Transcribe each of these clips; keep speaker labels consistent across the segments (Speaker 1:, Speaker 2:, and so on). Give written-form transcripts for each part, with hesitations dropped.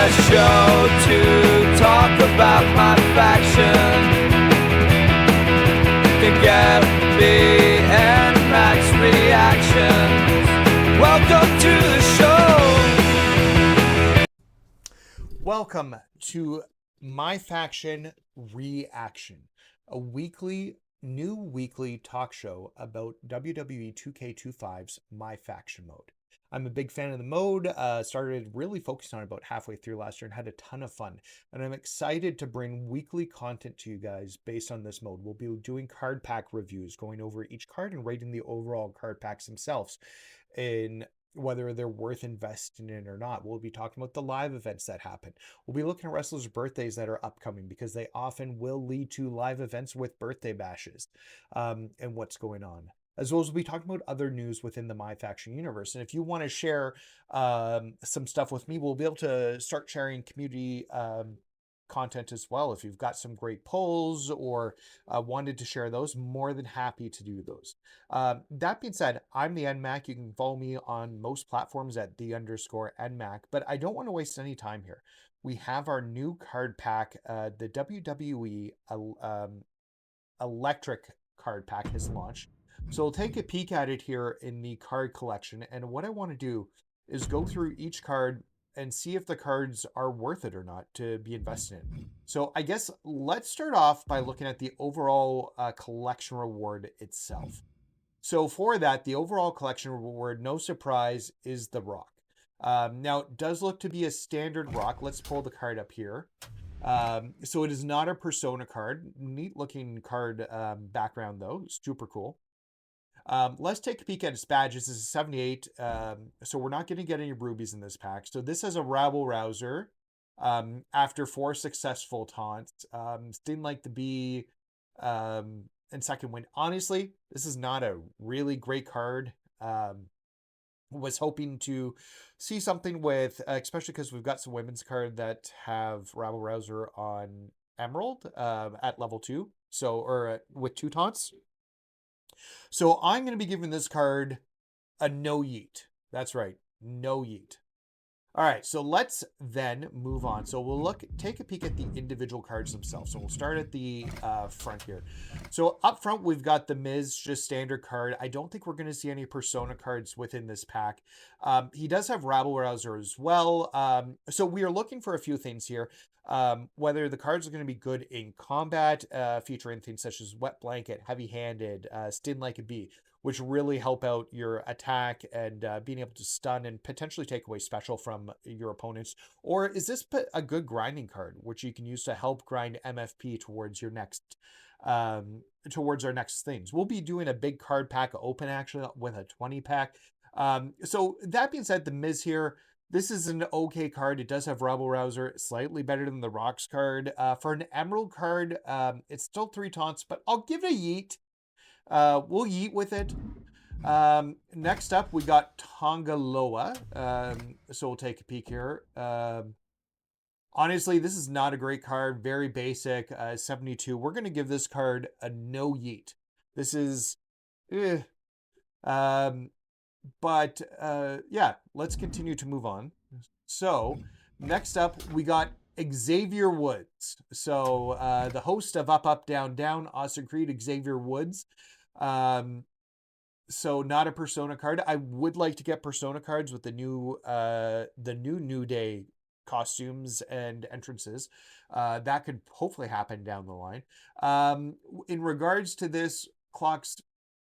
Speaker 1: a show to talk about my faction. Can get me and Max reactions. Welcome to the show.
Speaker 2: Welcome to MyFaction Reaction, a new weekly talk show about WWE 2K25's MyFaction mode. I'm a big fan of the mode, started really focused on it about halfway through last year and had a ton of fun. And I'm excited to bring weekly content to you guys based on this mode. We'll be doing card pack reviews, going over each card and rating the overall card packs themselves in whether they're worth investing in or not. We'll be talking about the live events that happen. We'll be looking at wrestlers' birthdays that are upcoming because they often will lead to live events with birthday bashes and what's going on. As well as we'll be talking about other news within the MyFaction universe. And if you want to share some stuff with me, we'll be able to start sharing community content as well. If you've got some great polls or wanted to share those, more than happy to do those. That being said, I'm the NMAC. You can follow me on most platforms at _NMAC, but I don't want to waste any time here. We have our new card pack. The WWE Electric card pack has launched. So we'll take a peek at it here in the card collection. And what I want to do is go through each card and see if the cards are worth it or not to be invested in. So I guess let's start off by looking at the overall collection reward itself. So for that, the overall collection reward, no surprise, is the Rock. Now, it does look to be a standard Rock. Let's pull the card up here. So it is not a Persona card. Neat looking card background though, super cool. Let's take a peek at its badges. This is 78. So we're not going to get any rubies in this pack. So this has a rabble rouser after 4 successful taunts. Didn't like to be in second win. Honestly, this is not a really great card. Was hoping to see something with, especially because we've got some women's card that have rabble rouser on Emerald at level 2. So, or with 2 taunts. So I'm going to be giving this card a no yeet. That's right, no yeet. All right, so let's then move on. So we'll take a peek at the individual cards themselves. So we'll start at the front here. So up front, we've got the Miz, just standard card. I don't think we're going to see any Persona cards within this pack. He does have Rabble Rouser as well. So we are looking for a few things here. Whether the cards are going to be good in combat, featuring things such as Wet Blanket, Heavy Handed, Sting Like a Bee, which really help out your attack and being able to stun and potentially take away special from your opponents. Or is this a good grinding card, which you can use to help grind MFP towards your next, towards our next things? We'll be doing a big card pack open actually with a 20 pack. So that being said, the Miz here, this is an okay card. It does have Rabble Rouser, slightly better than the Rocks card. For an Emerald card, it's still 3 taunts, but I'll give it a yeet. We'll yeet with it. Next up, we got Tongaloa. So we'll take a peek here. Honestly, this is not a great card. Very basic. 72. We're going to give this card a no yeet. This is... But yeah, let's continue to move on. So next up, we got Xavier Woods. So the host of Up, Up, Down, Down, Austin Creed, Xavier Woods. So not a Persona card. I would like to get Persona cards with the new New Day costumes and entrances. That could hopefully happen down the line. In regards to this, Clocks,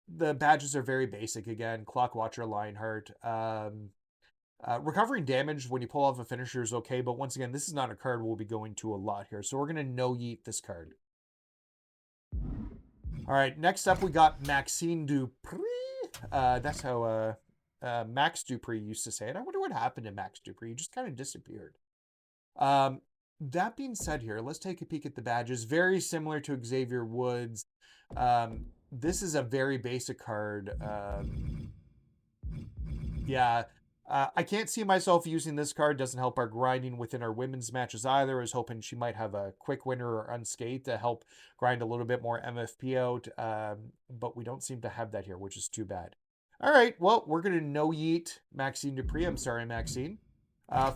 Speaker 2: the badges are very basic again. Clock Watcher, Lionheart. Recovering damage when you pull off a finisher is okay, but once again, this is not a card we'll be going to a lot here. So we're going to no yeet this card. All right, next up we got Maxine Dupree. That's how Max Dupree used to say it. I wonder what happened to Max Dupree. He just kind of disappeared. That being said here, let's take a peek at the badges. Very similar to Xavier Woods. This is a very basic card. Yeah, I can't see myself using this card. Doesn't help our grinding within our women's matches either. I was hoping she might have a quick winner or unscathed to help grind a little bit more MFP out. But we don't seem to have that here, which is too bad. All right, well, we're going to no yeet Maxine Dupree. I'm sorry, Maxine.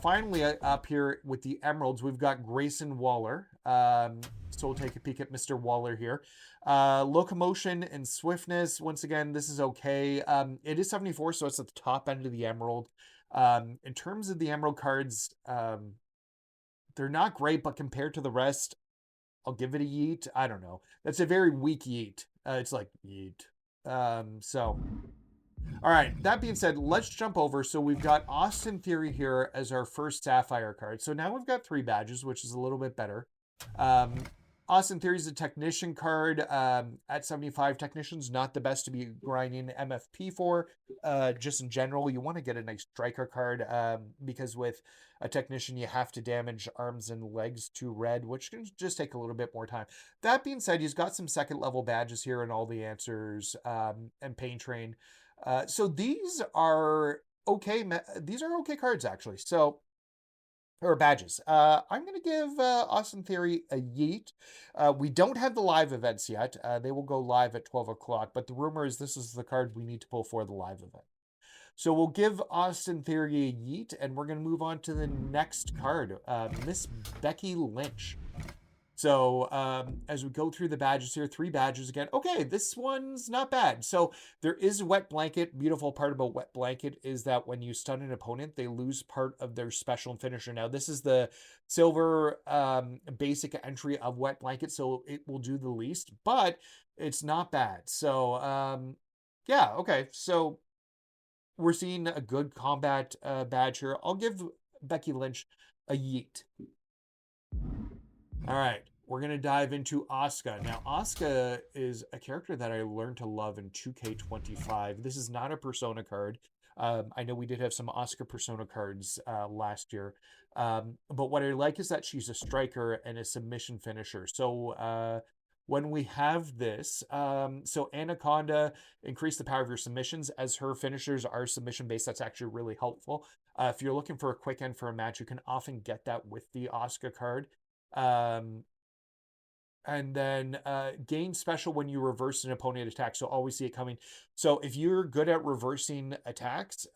Speaker 2: Finally, up here with the emeralds, we've got Grayson Waller. So we'll take a peek at Mr. Waller here. Locomotion and swiftness. Once again, this is okay. It is 74, so it's at the top end of the emerald. In terms of the emerald cards, they're not great, but compared to the rest, I'll give it a yeet. I don't know. That's a very weak yeet. It's like yeet. So all right, that being said, let's jump over. So we've got Austin Theory here as our first Sapphire card. So now we've got 3 badges, which is a little bit better. Austin Theory is a technician card. At 75, technician's not the best to be grinding MFP for. Just in general, you want to get a nice striker card because with a technician, you have to damage arms and legs to red, which can just take a little bit more time. That being said, he's got some second level badges here and all the answers and Pain Train. So these are okay. These are okay cards actually. So or badges. I'm going to give Austin Theory a yeet. We don't have the live events yet. They will go live at 12 o'clock, but the rumor is this is the card we need to pull for the live event. So we'll give Austin Theory a yeet, and we're going to move on to the next card, Miss Becky Lynch. So as we go through the badges here, 3 badges again. Okay, this one's not bad. So there is Wet Blanket. Beautiful part about Wet Blanket is that when you stun an opponent, they lose part of their special and finisher. Now, this is the silver basic entry of Wet Blanket, so it will do the least, but it's not bad. So yeah, okay. So we're seeing a good combat badge here. I'll give Becky Lynch a yeet. All right, we're going to dive into Asuka. Now, Asuka is a character that I learned to love in 2K25. This is not a Persona card. I know we did have some Asuka Persona cards last year. But what I like is that she's a striker and a submission finisher. So when we have this, so Anaconda, increase the power of your submissions as her finishers are submission based. That's actually really helpful. If you're looking for a quick end for a match, you can often get that with the Asuka card. And then gain special when you reverse an opponent attack. So always see it coming. So if you're good at reversing attacks,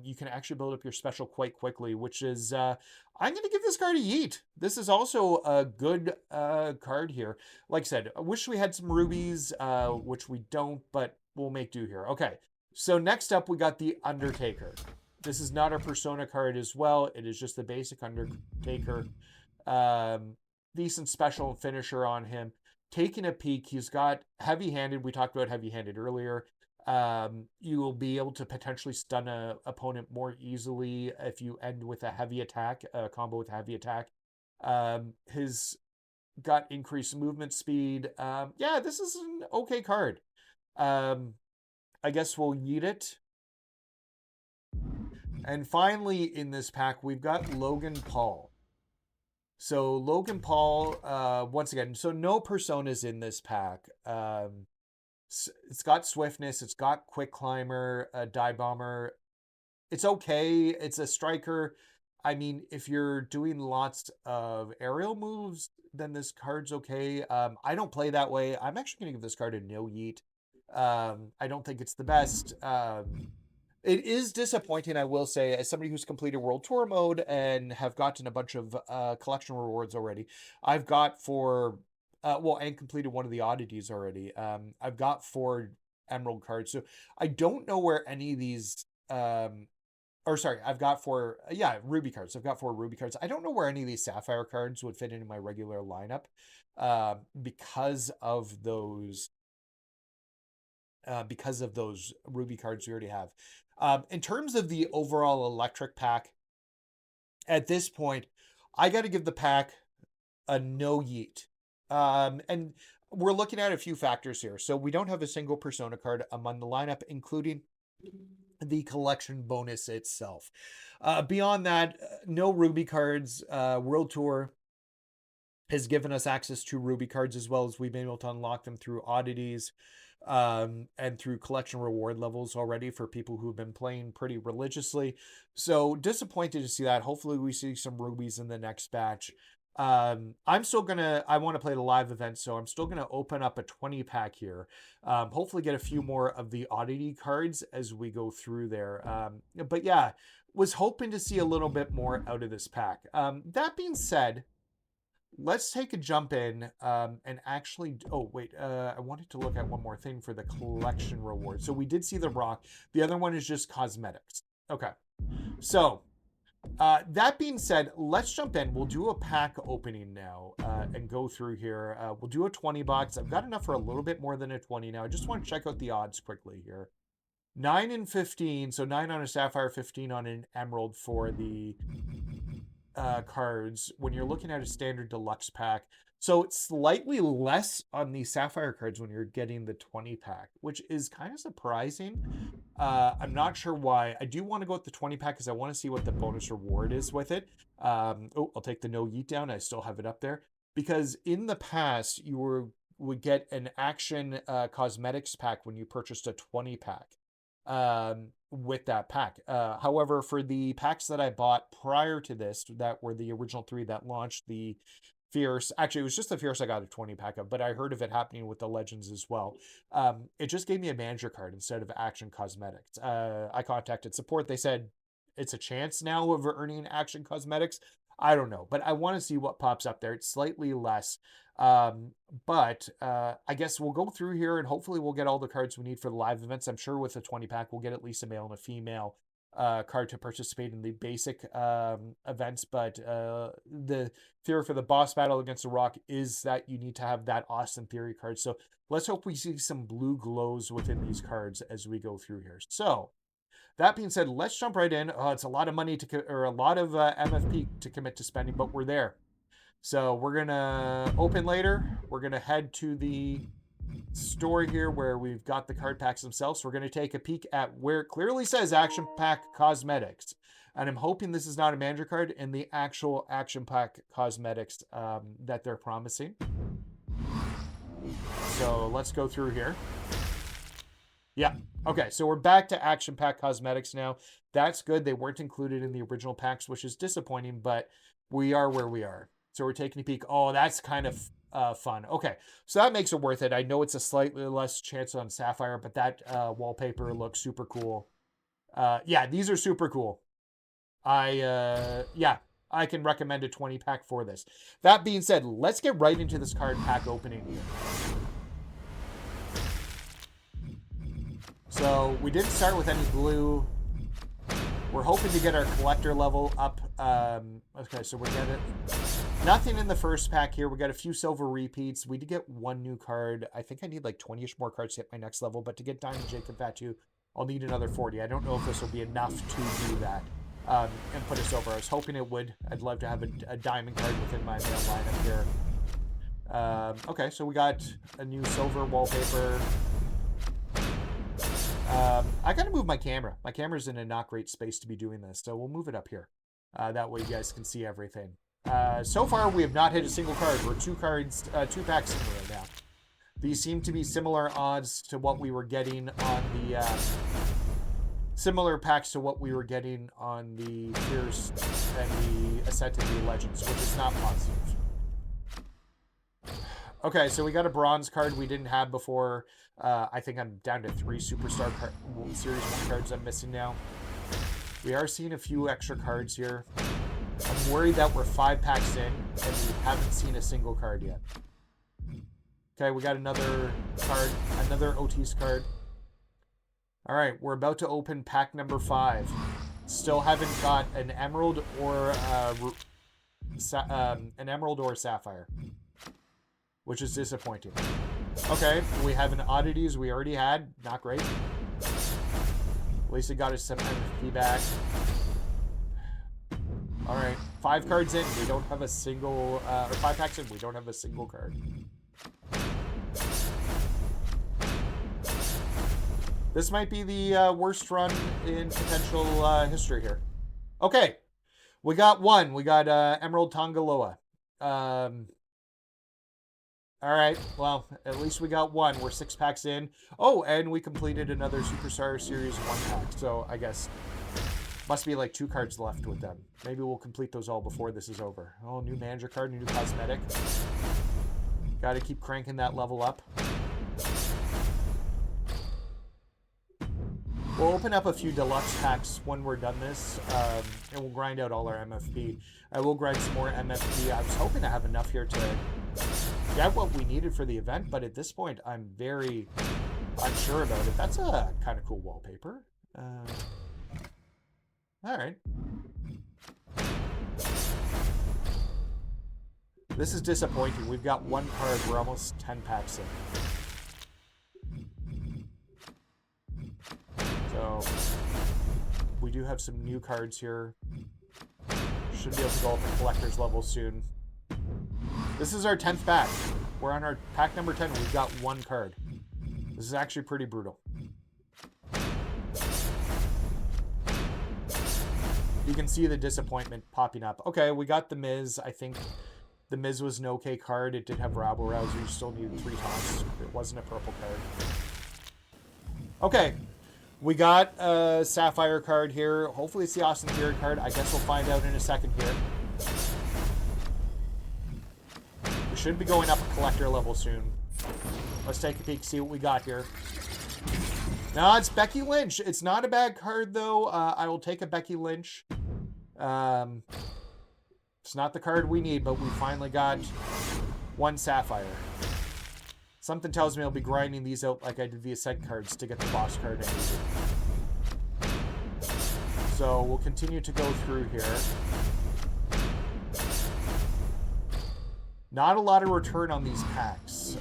Speaker 2: you can actually build up your special quite quickly, which is, I'm going to give this card a yeet. This is also a good card here. Like I said, I wish we had some rubies, which we don't, but we'll make do here. Okay, so next up, we got the Undertaker. This is not a Persona card as well. It is just the basic Undertaker. Decent special finisher on him. Taking a peek, he's got heavy-handed. We talked about heavy-handed earlier. You will be able to potentially stun an opponent more easily if you end with a heavy attack, a combo with a heavy attack. His got increased movement speed. Yeah, this is an okay card. I guess we'll yeet it. And finally, in this pack, we've got Logan Paul. So Logan Paul, once again, so no personas in this pack. It's got swiftness, it's got quick climber, dive bomber. It's okay. It's a striker. I mean, if you're doing lots of aerial moves, then this card's okay. I don't play that way. I'm actually going to give this card a no yeet. I don't think it's the best. It is disappointing, I will say, as somebody who's completed World Tour mode and have gotten a bunch of collection rewards already. I've got for, and completed one of the oddities already. I've got 4 Emerald cards. So I don't know where any of these, I've got 4, Ruby cards. I've got 4 Ruby cards. I don't know where any of these Sapphire cards would fit into my regular lineup because of those Ruby cards we already have. In terms of the overall electric pack, at this point, I got to give the pack a no yeet. And we're looking at a few factors here. So we don't have a single Persona card among the lineup, including the collection bonus itself. Beyond that, no Ruby cards. World Tour has given us access to Ruby cards as well as we've been able to unlock them through oddities. And through collection reward levels already for people who've been playing pretty religiously. So disappointed to see that. Hopefully we see some rubies in the next batch. I want to play the live event, so I'm still gonna open up a 20 pack here. Hopefully get a few more of the oddity cards as we go through there. But yeah, was hoping to see a little bit more out of this pack. That being said, let's take a jump in and actually... Oh, wait. I wanted to look at one more thing for the collection reward. So we did see the rock. The other one is just cosmetics. Okay. So that being said, let's jump in. We'll do a pack opening now and go through here. We'll do a 20 box. I've got enough for a little bit more than a 20 now. I just want to check out the odds quickly here. 9 and 15. So 9 on a sapphire, 15 on an emerald for the cards when you're looking at a standard deluxe pack. So it's slightly less on the sapphire cards when you're getting the 20 pack, which is kind of surprising. I'm not sure why. I do want to go with the 20 pack because I want to see what the bonus reward is with it. Oh, I'll take the no yeet down. I still have it up there because in the past you would get an action cosmetics pack when you purchased a 20 pack with that pack. However, for the packs that I bought prior to this, that were the original 3 that launched the Fierce, actually it was just the Fierce I got a 20 pack of, but I heard of it happening with the Legends as well. It just gave me a manager card instead of action cosmetics. I contacted support. They said it's a chance now of earning action cosmetics. I don't know, but I want to see what pops up there. It's slightly less. But I guess we'll go through here and hopefully we'll get all the cards we need for the live events. I'm sure with the 20 pack, we'll get at least a male and a female card to participate in the basic events. But the theory for the boss battle against the rock is that you need to have that Austin Theory card. So let's hope we see some blue glows within these cards as we go through here. So that being said, let's jump right in. It's a lot of money or a lot of MFP to commit to spending, but we're there. So we're going to open later. We're going to head to the store here where we've got the card packs themselves. So we're going to take a peek at where it clearly says Action Pack Cosmetics. And I'm hoping this is not a manager card in the actual Action Pack Cosmetics that they're promising. So let's go through here. Yeah. Okay, so we're back to Action Pack Cosmetics now. That's good. They weren't included in the original packs, which is disappointing, but we are where we are. So we're taking a peek. Oh, that's kind of fun. Okay, so that makes it worth it. I know it's a slightly less chance on Sapphire, but that wallpaper looks super cool. Yeah, these are super cool. Yeah, I can recommend a 20 pack for this. That being said, let's get right into this card pack opening here. So we didn't start with any blue. We're hoping to get our collector level up. Okay, so we're getting nothing in the first pack here. We got a few silver repeats. We did get one new card. I think I need like 20-ish more cards to hit my next level, but to get Diamond Jacob Fatu, I'll need another 40. I don't know if this will be enough to do that and put us over. I was hoping it would. I'd love to have a diamond card within my mail lineup here. Okay, so we got a new silver wallpaper. I gotta move my camera. My camera's in a not great space to be doing this, so we'll move it up here. That way you guys can see everything. So far, we have not hit a single card. We're two packs in right now. These seem to be similar odds to what we were getting on the similar packs to what we were getting on the Fierce and the Ascent of the Legends, which is not positive. Okay, so we got a bronze card we didn't have before. I think I'm down to 3 Superstar Series 1 cards I'm missing now. We are seeing a few extra cards here. I'm worried that we're 5 packs in and we haven't seen a single card yet. Okay, we got another card, another Otis card. All right, we're about to open pack number 5. Still haven't got an emerald or a sapphire, which is disappointing. Okay, we have an oddities we already had. Not great. At least it got us some MFP back. All right, 5 cards in. We don't have a single, or 5 packs in. We don't have a single card. This might be the worst run in potential history here. Okay, we got one. We got Emerald Tongaloa. All right, well, at least we got one. We're 6 packs in. Oh, and we completed another Superstar Series 1 pack. So I guess must be like 2 cards left with them. Maybe we'll complete those all before this is over. Oh, new manager card, new cosmetic. Got to keep cranking that level up. We'll open up a few deluxe packs when we're done this, and we'll grind out all our MFP. I will grind some more MFP. I was hoping to have enough here to get what we needed for the event, but at this point, I'm very unsure about it. That's a kind of cool wallpaper. All right. This is disappointing. We've got one card. We're almost 10 packs in. So, we do have some new cards here. Should be able to go up to collector's level soon. This is our 10th pack. We're on our pack number 10. We've got one card. This is actually pretty brutal. You can see the disappointment popping up. Okay, we got the Miz. I think the Miz was an okay card. It did have rabble rouser. You still needed 3 taunts. It wasn't a purple card. Okay. We got a Sapphire card here. Hopefully it's the Austin Theory card. I guess we'll find out in a second here. We should be going up a collector level soon. Let's take a peek, see what we got here. No, it's Becky Lynch. It's not a bad card, though. I will take a Becky Lynch. It's not the card we need, but we finally got one Sapphire. Something tells me I'll be grinding these out like I did the Ascent cards to get the boss card I needed. So we'll continue to go through here. Not a lot of return on these packs.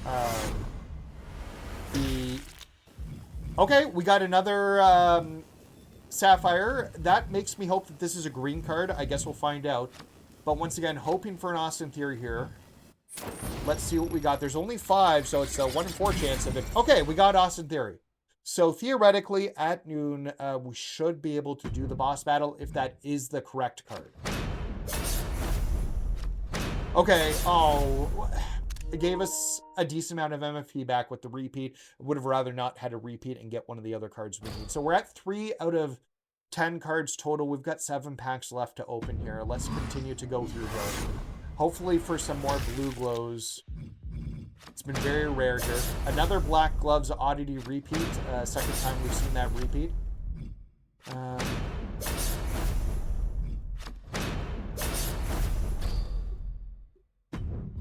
Speaker 2: Okay, we got another Sapphire. That makes me hope that this is a green card. I guess we'll find out. But once again, hoping for an Austin Theory here. Let's see what we got. There's only 5, so it's a 1 in 4 chance of it. Okay, we got Austin Theory. So theoretically, at noon, we should be able to do the boss battle if that is the correct card. Okay, oh, it gave us a decent amount of MFP back with the repeat. Would have rather not had a repeat and get one of the other cards we need. So we're at 3 out of 10 cards total. We've got 7 packs left to open here. Let's continue to go through here. Hopefully for some more blue glows. It's been very rare here. Another Black Gloves Oddity repeat. Second time we've seen that repeat.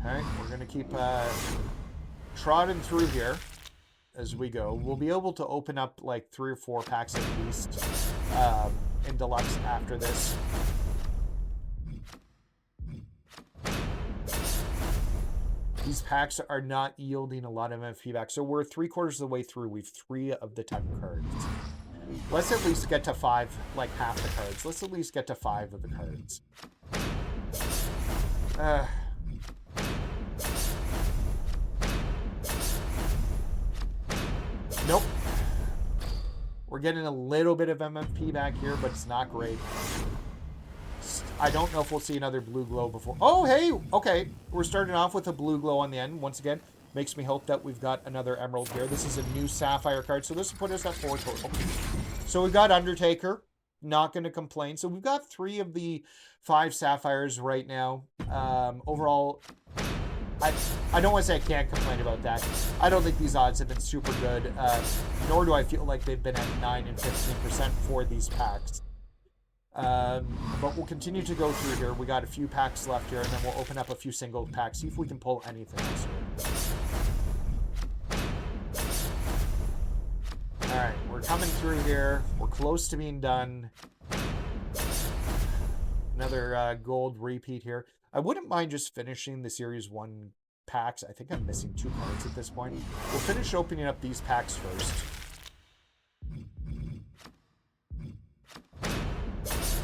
Speaker 2: Alright, we're going to keep trotting through here as we go. We'll be able to open up like 3 or 4 packs at least in Deluxe after this. These packs are not yielding a lot of MFP back. So we're 3/4 of the way through. We've 3 of the 10 cards. Let's at least get to 5, like half the cards. Let's at least get to 5 of the cards. Nope. We're getting a little bit of MFP back here, but it's not great. I don't know if we'll see another blue glow before. Oh, hey! Okay, we're starting off with a blue glow on the end. Once again, makes me hope that we've got another emerald here. This is a new Sapphire card, so this will put us at 4 total. So we've got Undertaker. Not going to complain. So we've got 3 of the 5 Sapphires right now. Overall, I don't want to say I can't complain about that. I don't think these odds have been super good, nor do I feel like they've been at 9 and 15% for these packs. But we'll continue to go through here. We got a few packs left here, and then we'll open up a few single packs, see if we can pull anything else here. Alright, we're coming through here. We're close to being done. Another gold repeat here. I wouldn't mind just finishing the Series 1 packs. I think I'm missing 2 cards at this point. We'll finish opening up these packs first.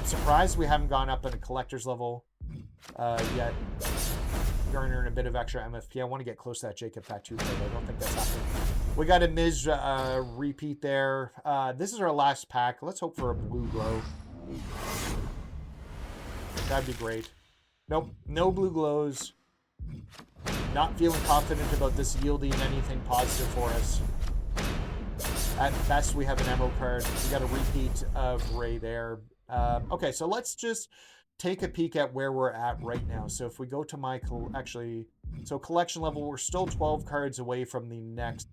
Speaker 2: Surprised we haven't gone up at a collector's level yet. Garnering a bit of extra MFP. I want to get close to that Jacob Tattoo card. I don't think that's happening. We got a Miz repeat there. This is our last pack. Let's hope for a blue glow. That'd be great. Nope, no blue glows. Not feeling confident about this yielding anything positive for us. At best, we have an emerald card. We got a repeat of Ray there. Okay, so let's just take a peek at where we're at right now. So if we go to my... Actually, So collection level, we're still 12 cards away from the next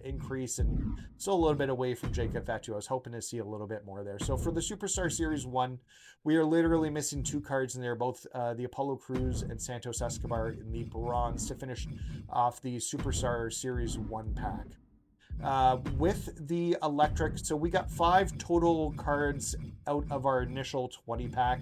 Speaker 2: increase, and still a little bit away from Jacob Fatu. I was hoping to see a little bit more there. So for the Superstar Series 1, we are literally missing 2 cards in there, both the Apollo Crews and Santos Escobar in the bronze to finish off the Superstar Series 1 pack. With the electric, so we got 5 total cards out of our initial 20 pack.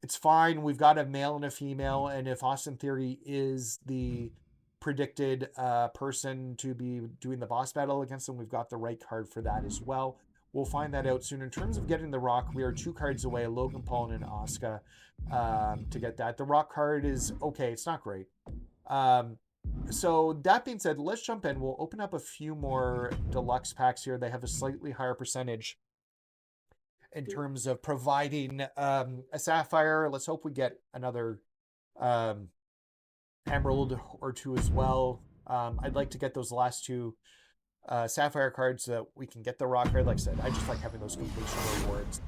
Speaker 2: It's fine. We've got a male and a female, and if Austin Theory is the predicted person to be doing the boss battle against them, we've got the right card for that as well. We'll find that out soon. In terms of getting the Rock, we are 2 cards away, Logan Paul and Asuka, to get that. The Rock card is okay. It's not great. So that being said, let's jump in. We'll open up a few more deluxe packs here. They have a slightly higher percentage in terms of providing a sapphire. Let's hope we get another emerald or 2 as well. I'd like to get those last 2 sapphire cards so that we can get the rock card. Like I said, I just like having those completion rewards.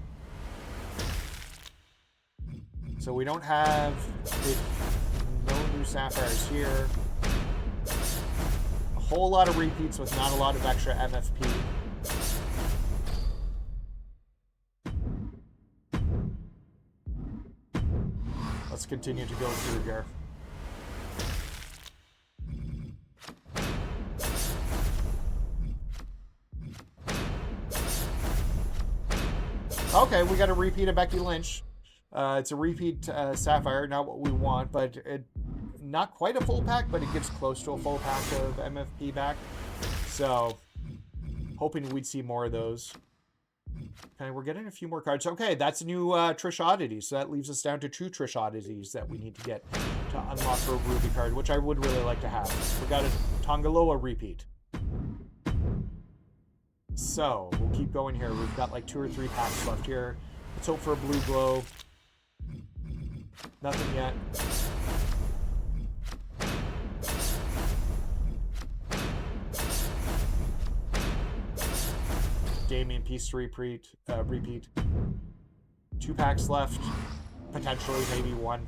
Speaker 2: So we don't have no new sapphires here. A whole lot of repeats with not a lot of extra MFP. Let's continue to go through here. Okay, we got a repeat of Becky Lynch. It's a repeat Sapphire, not what we want, but not quite a full pack, but it gets close to a full pack of MFP back. So, hoping we'd see more of those. Okay, we're getting a few more cards. Okay, that's a new Trish Oddity, so that leaves us down to 2 Trish Oddities that we need to get to unlock for a Ruby card, which I would really like to have. We got a Tongaloa repeat. So, we'll keep going here. We've got like 2 or 3 packs left here. Let's hope for a blue glow. Nothing yet. Damien Peace repeat. 2 packs left. Potentially, maybe 1.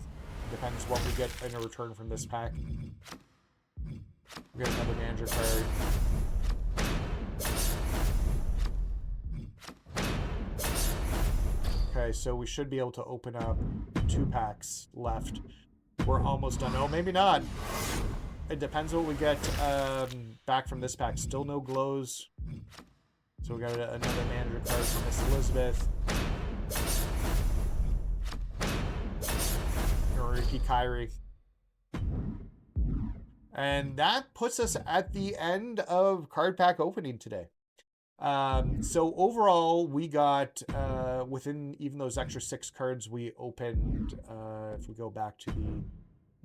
Speaker 2: Depends what we get in a return from this pack. We got another manager card. Okay, so we should be able to open up 2 packs left. We're almost done. Oh, maybe not. It depends what we get back from this pack. Still no glows. So we got another manager card from Miss Elizabeth. Or repeat Kyrie. And that puts us at the end of card pack opening today. So overall, we got, within even those extra 6 cards we opened, if we go back to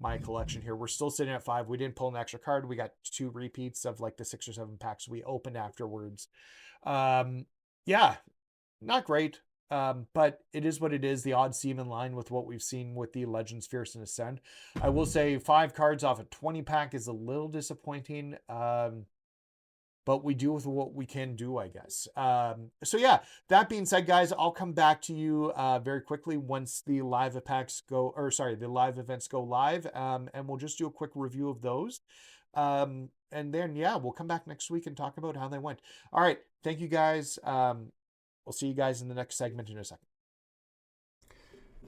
Speaker 2: my collection here, we're still sitting at 5. We didn't pull an extra card. We got 2 repeats of like the 6 or 7 packs we opened afterwards. Yeah, not great. But it is what it is. The odds seem in line with what we've seen with the Legends Fierce and Ascend. I will say 5 cards off a 20 pack is a little disappointing. But we do with what we can do, I guess. So yeah, that being said, guys, I'll come back to you very quickly once the live events go live, and we'll just do a quick review of those. And then, yeah, we'll come back next week and talk about how they went. All right, thank you, guys. We'll see you guys in the next segment in a second.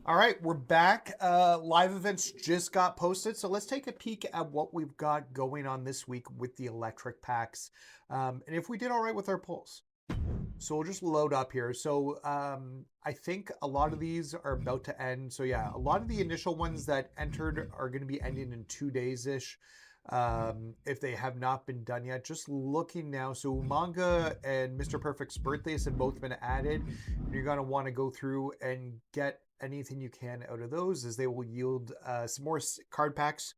Speaker 2: All right, we're back. Live events just got posted, so let's take a peek at what we've got going on this week with the electric packs, and if we did all right with our polls. So we'll just load up here. So I think a lot of these are about to end. So yeah, a lot of the initial ones that entered are going to be ending in 2 days-ish, if they have not been done yet. Just looking now, so Umanga and Mr. Perfect's birthdays have both been added, and you're going to want to go through and get anything you can out of those, as they will yield some more card packs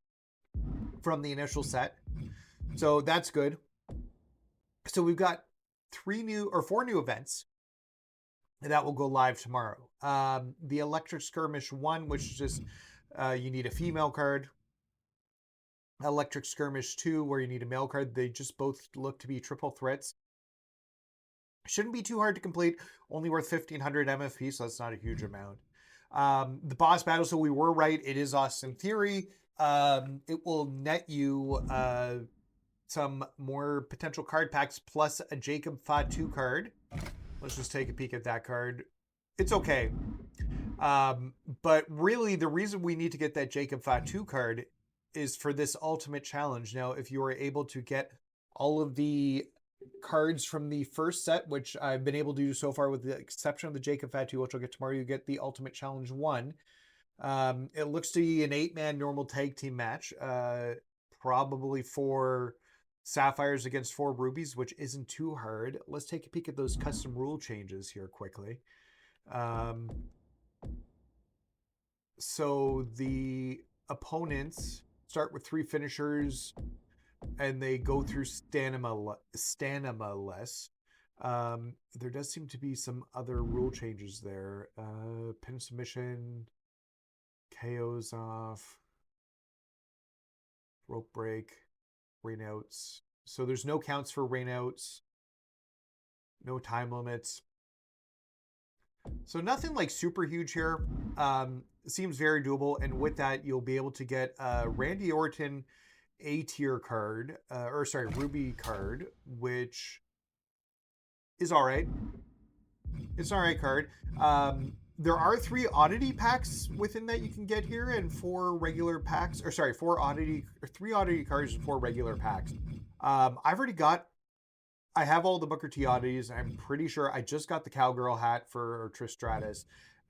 Speaker 2: from the initial set. So that's good. So we've got 4 new events that will go live tomorrow. The Electric Skirmish 1, which is just you need a female card. Electric Skirmish 2, where you need a male card. They just both look to be triple threats. Shouldn't be too hard to complete. Only worth 1,500 MFP, so that's not a huge amount. The boss battle, so we were right. It is Austin Theory. it will net you some more potential card packs plus a Jacob Fatu card. Let's just take a peek at that card. It's okay. But really, the reason we need to get that Jacob Fatu card is for this ultimate challenge. Now, if you are able to get all of the cards from the first set, which I've been able to do so far with the exception of the Jacob Fatu, which I'll get tomorrow, you get the ultimate challenge 1. It looks to be an 8-man normal tag team match, probably 4 sapphires against 4 rubies, which isn't too hard. Let's take a peek at those custom rule changes here quickly. So the opponents start with 3 finishers and they go through stamina-less. There does seem to be some other rule changes there. Pin submission, KOs off, rope break, rainouts. So there's no counts for rainouts, no time limits. So nothing like super huge here. Seems very doable. And with that, you'll be able to get a Randy Orton A-tier card, Ruby card, which is all right. It's an all right card. There are 3 oddity packs within that you can get here, and 4 regular packs, 3 oddity cards and 4 regular packs. I have all the Booker T oddities. I'm pretty sure I just got the Cowgirl hat for Trish Stratus,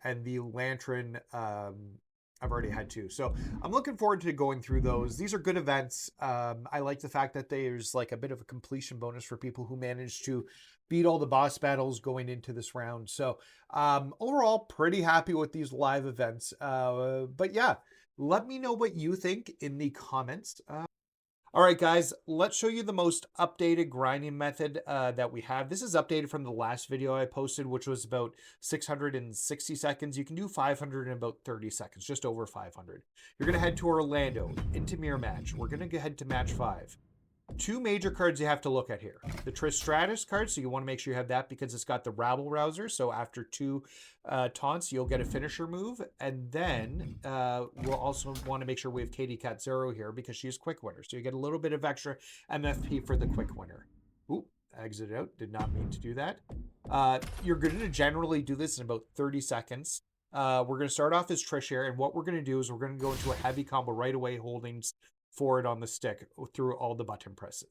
Speaker 2: and the Lantern I've already had 2. So I'm looking forward to going through those. These are good events. I like the fact that there's like a bit of a completion bonus for people who manage to beat all the boss battles going into this round. So overall, pretty happy with these live events. But yeah, let me know what you think in the comments. All right, guys, let's show you the most updated grinding method that we have. This is updated from the last video I posted, which was about 660 seconds. You can do 500 in about 30 seconds, just over 500. You're going to head to Orlando, into Mirror Match. We're going to head to Match 5. 2 major cards you have to look at here. The Trish Stratus card, so you want to make sure you have that because it's got the Rabble Rouser. So after 2 taunts, you'll get a finisher move. And then we'll also want to make sure we have Katie Cat Zero here because she's quick winner. So you get a little bit of extra MFP for the quick winner. Oop, exit out. Did not mean to do that. You're going to generally do this in about 30 seconds. We're going to start off as Trish here. And what we're going to do is we're going to go into a heavy combo right away, holding forward on the stick through all the button presses.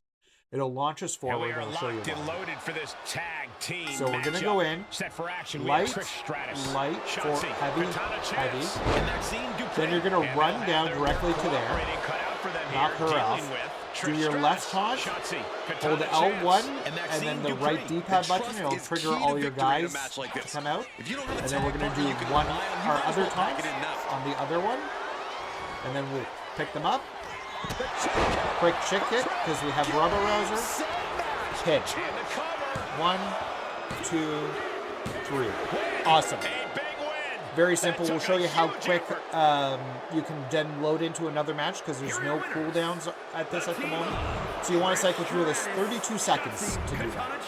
Speaker 2: It'll launch us forward. And I'll show you why.
Speaker 3: Loaded for this tag team
Speaker 2: so we're going to go in,
Speaker 3: set for action.
Speaker 2: light for heavy. Then you're going to run down directly to there, knock her off, do your left taunt, hold L1, and then the right D-pad button, and it'll trigger all your guys to come out. And then we're going to do our other taunt on the other one, and then we'll pick them up. Quick chick kick because we have Rubber Rouser. Hit. 1, 2, 3. Awesome. Very simple. We'll show you how quick you can then load into another match because there's no cooldowns at this at the moment. So you want to cycle through this 32 seconds to do that.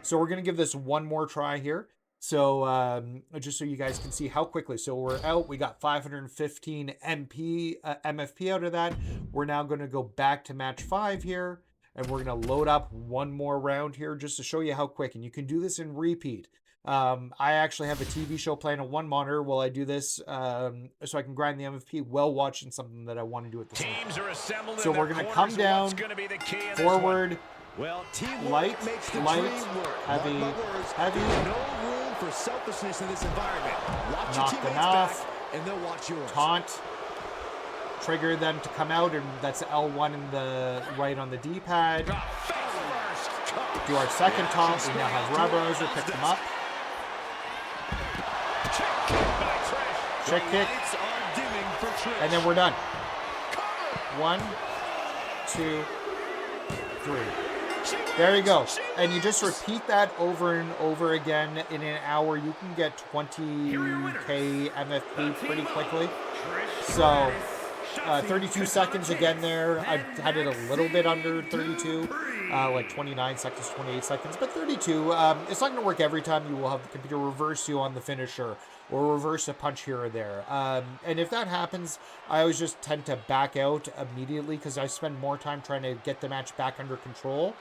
Speaker 2: So we're going to give this one more try here. So just so you guys can see how quickly. So we're out. We got 515 MFP out of that. We're now going to go back to match 5 here. And we're going to load up one more round here just to show you how quick. And you can do this in repeat. I actually have a TV show playing on one monitor while I do this so I can grind the MFP while watching something that I want to do at the same time. So we're going to come down, forward, light, heavy,
Speaker 4: for selfishness in this environment. Watch
Speaker 2: knock them off,
Speaker 4: and they'll watch yours.
Speaker 2: Taunt, trigger them to come out, and that's L1 in the right on the D-pad. Do our second taunt. We now have Rubber Rouser, pick them up. Chick kick, and then we're done. 1, 2, 3. There you go. And you just repeat that over and over again. In an hour, you can get 20k MFP pretty quickly. So 32 seconds again there. I had it a little bit under 32, like 29 seconds, 28 seconds, but 32. It's not going to work every time. You will have the computer reverse you on the finisher or reverse a punch here or there. And if that happens, I always just tend to back out immediately because I spend more time trying to get the match back under control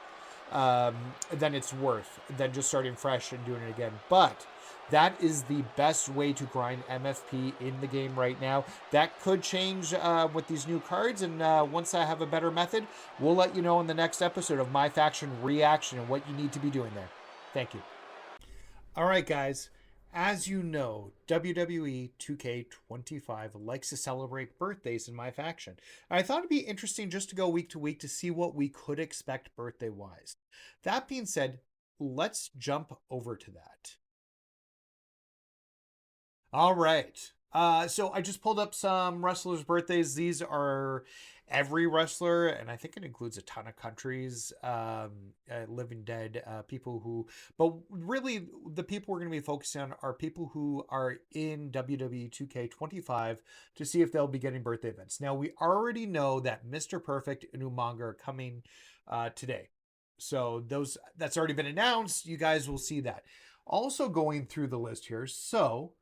Speaker 2: than it's worth than just starting fresh and doing it again. But that is the best way to grind MFP in the game right now. That could change with these new cards, and once I have a better method, we'll let you know in the next episode of My Faction Reaction and what you need to be doing there. Thank you. All right, guys. As you know, WWE 2K25 likes to celebrate birthdays in My Faction. I thought it'd be interesting just to go week to week to see what we could expect birthday-wise. That being said, let's jump over to that. All right. So I just pulled up some wrestlers' birthdays. These are every wrestler, and I think it includes a ton of countries, living dead, people who, but really the people we're going to be focusing on are people who are in WWE 2K25 to see if they'll be getting birthday events. Now, we already know that Mr. Perfect and Umaga are coming today. So that's already been announced. You guys will see that. Also going through the list here. So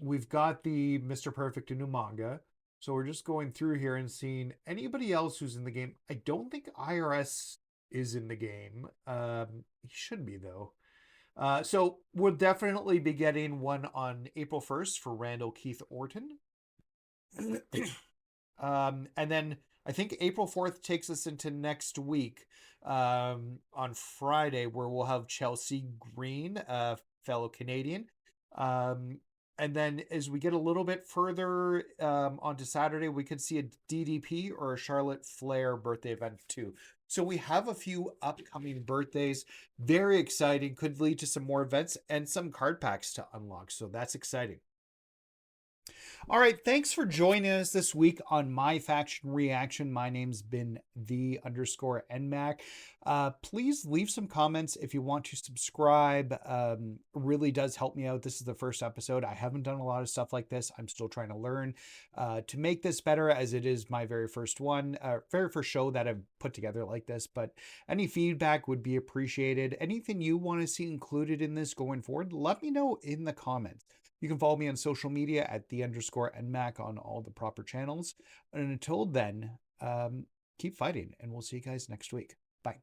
Speaker 2: we've got the Mr. Perfect and Umaga. So we're just going through here and seeing anybody else who's in the game. I don't think IRS is in the game. He should be though. So we'll definitely be getting one on April 1st for Randall Keith Orton. And then I think April 4th takes us into next week on Friday, where we'll have Chelsea Green, a fellow Canadian. And then as we get a little bit further onto Saturday, we could see a DDP or a Charlotte Flair birthday event too. So we have a few upcoming birthdays. Very exciting. Could lead to some more events and some card packs to unlock. So that's exciting. All right, thanks for joining us this week on My Faction Reaction. My name's been _NMAC. Please leave some comments if you want to subscribe. Really does help me out. This is the first episode. I haven't done a lot of stuff like this. I'm still trying to learn to make this better, as it is my very first show that I've put together like this. But any feedback would be appreciated. Anything you want to see included in this going forward, let me know in the comments. You can follow me on social media at _NMAC on all the proper channels. And until then, keep fighting, and we'll see you guys next week. Bye.